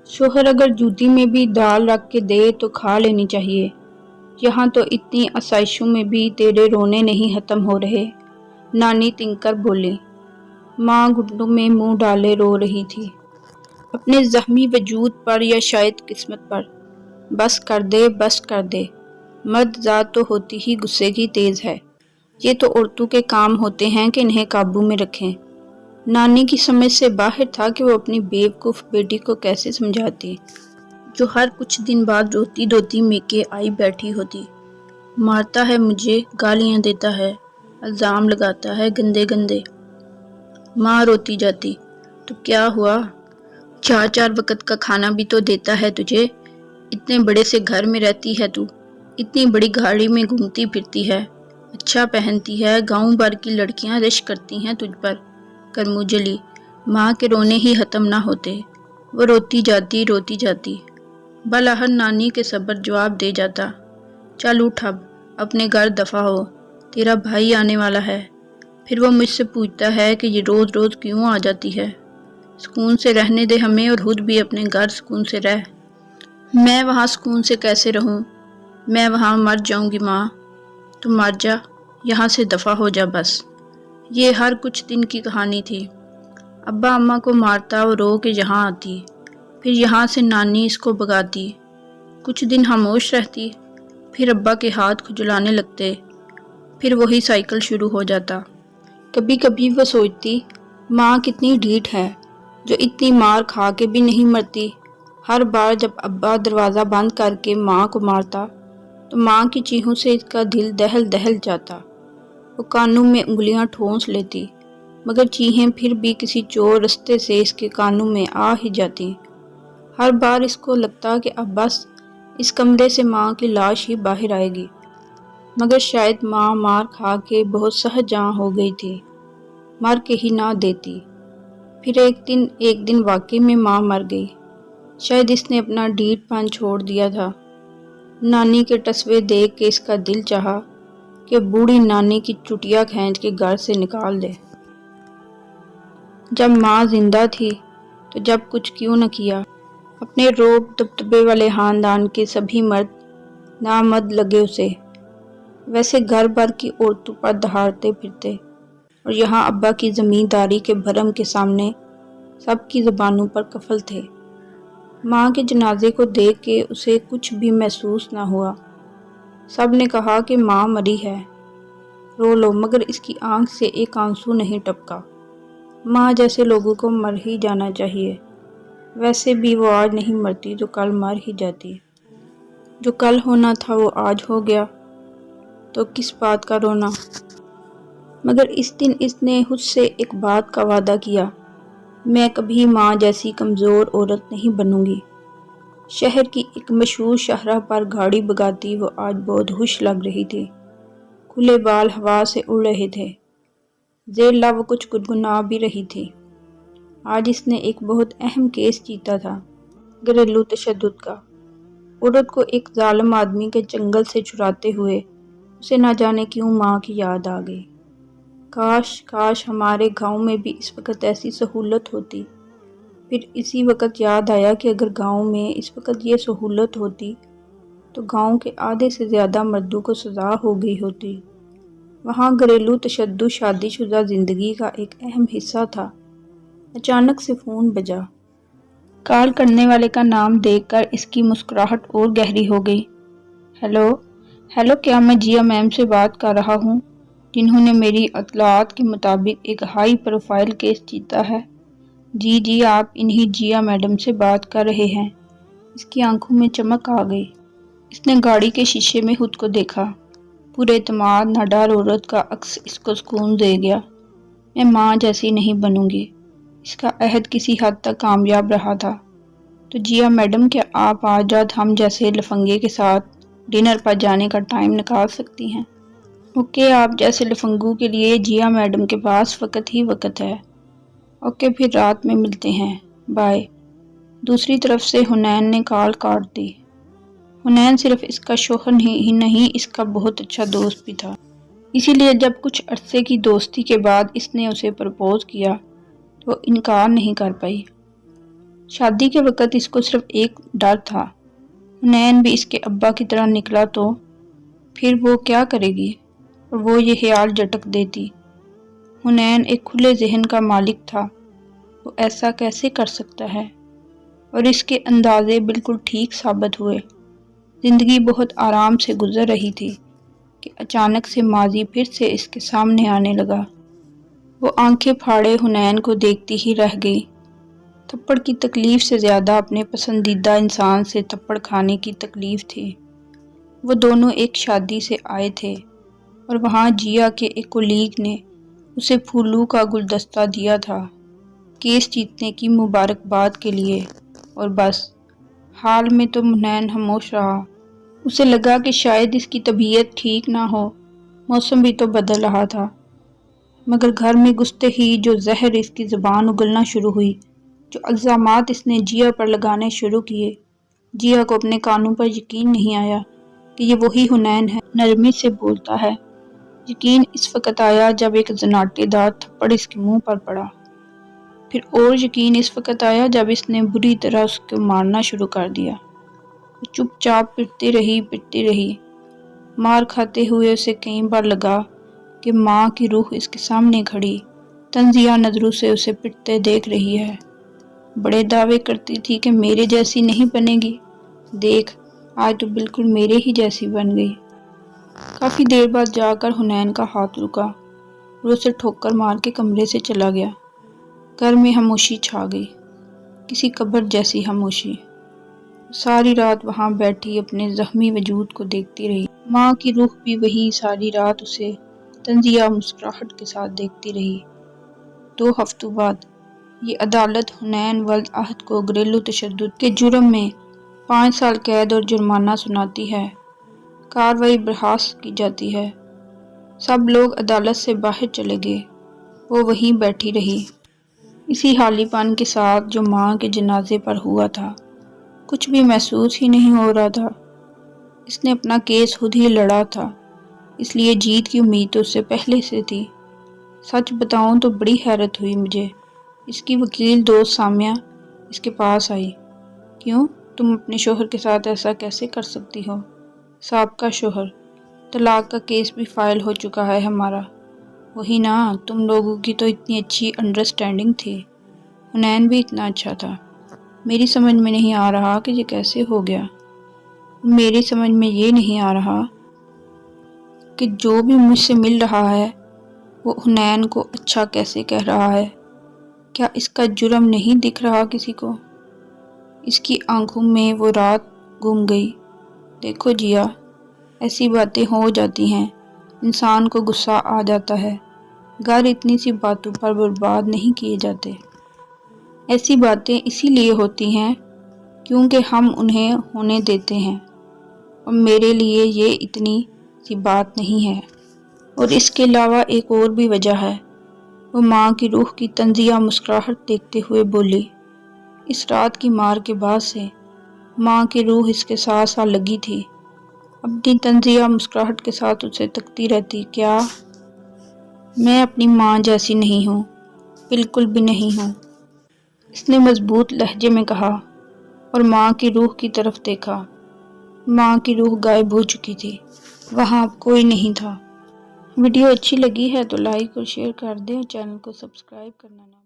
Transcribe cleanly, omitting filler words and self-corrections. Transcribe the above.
शोहर अगर जूती में भी दाल रख के दे तो खा लेनी चाहिए। यहाँ तो इतनी आसाइशों में भी तेरे रोने नहीं खत्म हो रहे, नानी तिनकर बोली। माँ घुटनों में मुंह डाले रो रही थी, अपने जख्मी वजूद पर या शायद किस्मत पर। बस कर दे, बस कर दे। मर्द जात तो होती ही गुस्से की तेज है। ये तो औरतों के काम होते हैं कि इन्हें काबू में रखें। नानी की समझ से बाहर था कि वो अपनी बेवकूफ़ बेटी को कैसे समझाती, जो हर कुछ दिन बाद रोती धोती मेके आई बैठी होती। मारता है मुझे, गालियाँ देता है, इल्ज़ाम लगाता है गंदे गंदे। माँ रोती जाती, तो क्या हुआ, 4 वक्त का खाना भी तो देता है तुझे। इतने बड़े से घर में रहती है तू, इतनी बड़ी गाड़ी में घूमती फिरती है, अच्छा पहनती है, गांव भर की लड़कियां रश करती हैं तुझ पर। करमुजली माँ के रोने ही ख़त्म ना होते। वो रोती जाती। बलाहर नानी के सब्र जवाब दे जाता, चल उठ अब, अपने घर दफ़ा हो, तेरा भाई आने वाला है। फिर वो मुझसे पूछता है कि ये रोज़ रोज़ क्यों आ जाती है। सुकून से रहने दे हमें, और खुद भी अपने घर सुकून से रह। मैं वहाँ सुकून से कैसे रहूँ, मैं वहाँ मर जाऊँगी। माँ तुम मर जा, यहाँ से दफ़ा हो जा बस। ये हर कुछ दिन की कहानी थी। अब्बा अम्मा को मारता और रो के यहाँ आती, फिर यहाँ से नानी इसको भगाती। कुछ दिन खामोश रहती, फिर अब्बा के हाथ खुजलाने लगते, फिर वही साइकिल शुरू हो जाता। कभी कभी वो सोचती, माँ कितनी ढीठ है, जो इतनी मार खा के भी नहीं मरती। हर बार जब अब्बा दरवाज़ा बंद करके माँ को मारता तो माँ की चीखों से इसका दिल दहल दहल जाता। वो कानों में उंगलियां ठोंस लेती, मगर चीखें फिर भी किसी चोर रास्ते से इसके कानों में आ ही जाती। हर बार इसको लगता कि अब बस इस कमरे से माँ की लाश ही बाहर आएगी, मगर शायद माँ मार खा के बहुत सहजां हो गई थी, मर के ही ना देती। फिर एक दिन वाकई में माँ मर गई। शायद इसने अपना ढीठपन छोड़ दिया था। नानी के तस्वीर देख के इसका दिल चाहा कि बूढ़ी नानी की चुटिया खींच के घर से निकाल दे। जब माँ जिंदा थी तो जब कुछ क्यों न किया। अपने रोब दबदबे वाले खानदान के सभी मर्द नामर्द लगे उसे। वैसे घर भर की औरतों पर दहाड़ते फिरते, और यहाँ अब्बा की ज़मींदारी के भरम के सामने सबकी ज़बानों पर कफल थे। माँ के जनाजे को देख के उसे कुछ भी महसूस ना हुआ। सब ने कहा कि माँ मरी है, रो लो, मगर इसकी आंख से एक आंसू नहीं टपका। माँ जैसे लोगों को मर ही जाना चाहिए। वैसे भी वो आज नहीं मरती तो कल मर ही जाती। जो कल होना था वो आज हो गया, तो किस बात का रोना। मगर इस दिन इसने खुद से एक बात का वादा किया, मैं कभी माँ जैसी कमज़ोर औरत नहीं बनूंगी। शहर की एक मशहूर शाहरा पर गाड़ी भगाती वो आज बहुत खुश लग रही थी। खुले बाल हवा से उड़ रहे थे, ज़ेला वो कुछ गुनगुना भी रही थी। आज इसने एक बहुत अहम केस जीता था, घरेलू तशद्दुद का। औरत को एक जालिम आदमी के जंगल से चुराते हुए उसे न जाने क्यों माँ की याद आ गई। काश काश हमारे गांव में भी इस वक्त ऐसी सहूलत होती। फिर इसी वक्त याद आया कि अगर गांव में इस वक्त ये सहूलत होती तो गांव के आधे से ज़्यादा मर्दों को सज़ा हो गई होती। वहाँ घरेलू तशद्दुद शादीशुदा ज़िंदगी का एक अहम हिस्सा था। अचानक से फ़ोन बजा। कॉल करने वाले का नाम देखकर इसकी मुस्कुराहट और गहरी हो गई। हेलो हेलो, क्या मैं जिया मैम से बात कर रहा हूँ, जिन्होंने मेरी इत्तलात के मुताबिक एक हाई प्रोफाइल केस जीता है? जी जी, आप इन्हीं जिया मैडम से बात कर रहे हैं। इसकी आंखों में चमक आ गई। इसने गाड़ी के शीशे में खुद को देखा। पूरे एतमाद नाडार औरत का अक्स इसको सुकून दे गया। मैं माँ जैसी नहीं बनूंगी। इसका अहद किसी हद तक कामयाब रहा था। तो जिया मैडम, क्या आप आज रात हम जैसे लफंगे के साथ डिनर पर जाने का टाइम निकाल सकती हैं? ओके, आप जैसे लफंगू के लिए जिया मैडम के पास वक्त ही वक्त है। ओके, फिर रात में मिलते हैं, बाय। दूसरी तरफ से हुनैन ने कॉल काट दी। हुनैन सिर्फ इसका शौहर ही नहीं, इसका बहुत अच्छा दोस्त भी था। इसीलिए जब कुछ अरसे की दोस्ती के बाद इसने उसे प्रपोज किया तो इनकार नहीं कर पाई। शादी के वक़्त इसको सिर्फ एक डर था, हुनैन भी इसके अब्बा की तरह निकला तो फिर वो क्या करेगी, और वो ये ख्याल झटक देती। हुनैन एक खुले जहन का मालिक था, वो ऐसा कैसे कर सकता है, और इसके अंदाजे बिल्कुल ठीक साबित हुए। जिंदगी बहुत आराम से गुजर रही थी कि अचानक से माजी फिर से इसके सामने आने लगा। वो आंखें फाड़े हुनैन को देखती ही रह गई। थप्पड़ की तकलीफ से ज़्यादा अपने पसंदीदा इंसान से थप्पड़ खाने की तकलीफ थी। वो दोनों एक शादी से आए थे और वहाँ जिया के एक कोलीग ने उसे फूलों का गुलदस्ता दिया था केस जीतने की मुबारकबाद के लिए, और बस हाल में तो हुनैन खामोश रहा। उसे लगा कि शायद इसकी तबीयत ठीक ना हो, मौसम भी तो बदल रहा था। मगर घर में घुसते ही जो जहर इसकी ज़ुबान उगलना शुरू हुई, जो इल्ज़ामात इसने जिया पर लगाने शुरू किए, जिया को अपने कानों पर यकीन नहीं आया कि ये वही हुनैन है। नरमी से बोलता है। यकीन इस वक्त आया जब एक जनाटेदार थप्पड़ इसके मुंह पर पड़ा। फिर और यकीन इस वक्त आया जब इसने बुरी तरह उसको मारना शुरू कर दिया। वो चुपचाप पिटती रही। मार खाते हुए उसे कई बार लगा कि माँ की रूह इसके सामने खड़ी तंजिया नजरों से उसे पिटते देख रही है। बड़े दावे करती थी कि मेरे जैसी नहीं बनेगी, देख आज तो बिल्कुल मेरे ही जैसी बन गई। काफ़ी देर बाद जाकर हुनैन का हाथ रुका और उसे ठोकर मार के कमरे से चला गया। घर में खामोशी छा गई, किसी कब्र जैसी खामोशी। सारी रात वहाँ बैठी अपने जख्मी वजूद को देखती रही। माँ की रूह भी वही सारी रात उसे तंजिया मुस्कुराहट के साथ देखती रही। 2 हफ्तों बाद ये अदालत हुनैन वल्द अहद को घरेलू तशद्दुद के जुर्म में 5 साल कैद और जुर्माना सुनाती है। कार्रवाई बर्खास्त की जाती है। सब लोग अदालत से बाहर चले गए, वो वहीं बैठी रही, इसी हालीपन के साथ जो माँ के जनाजे पर हुआ था। कुछ भी महसूस ही नहीं हो रहा था। इसने अपना केस खुद ही लड़ा था, इसलिए जीत की उम्मीद तो उससे पहले से थी। सच बताऊं तो बड़ी हैरत हुई मुझे। इसकी वकील दोस्त सामिया इसके पास आई। क्यों, तुम अपने शोहर के साथ ऐसा कैसे कर सकती हो? साबका शोहर, तलाक का केस भी फाइल हो चुका है हमारा। वही ना, तुम लोगों की तो इतनी अच्छी अंडरस्टैंडिंग थी, हुनैन भी इतना अच्छा था। मेरी समझ में नहीं आ रहा कि ये कैसे हो गया। मेरी समझ में ये नहीं आ रहा कि जो भी मुझसे मिल रहा है वो हुनैन को अच्छा कैसे कह रहा है। क्या इसका जुर्म नहीं दिख रहा किसी को? इसकी आंखों में वो रात गुम गई। देखो जिया, ऐसी बातें हो जाती हैं, इंसान को गुस्सा आ जाता है। घर इतनी सी बातों पर बर्बाद नहीं किए जाते। ऐसी बातें इसीलिए होती हैं क्योंकि हम उन्हें होने देते हैं, और मेरे लिए ये इतनी सी बात नहीं है। और इसके अलावा एक और भी वजह है। वो माँ की रूह की तंजिया मुस्कुराहट देखते हुए बोली। इस रात की मार के बाद से माँ की रूह इसके साथ साथ लगी थी, अपनी तंजिया मुस्कुराहट के साथ उसे तकती रहती। क्या मैं अपनी माँ जैसी नहीं हूँ? बिल्कुल भी नहीं हूँ, इसने मजबूत लहजे में कहा, और माँ की रूह की तरफ देखा। माँ की रूह गायब हो चुकी थी, वहाँ अब कोई नहीं था। वीडियो अच्छी लगी है तो लाइक और शेयर कर दें और चैनल को सब्सक्राइब करना ना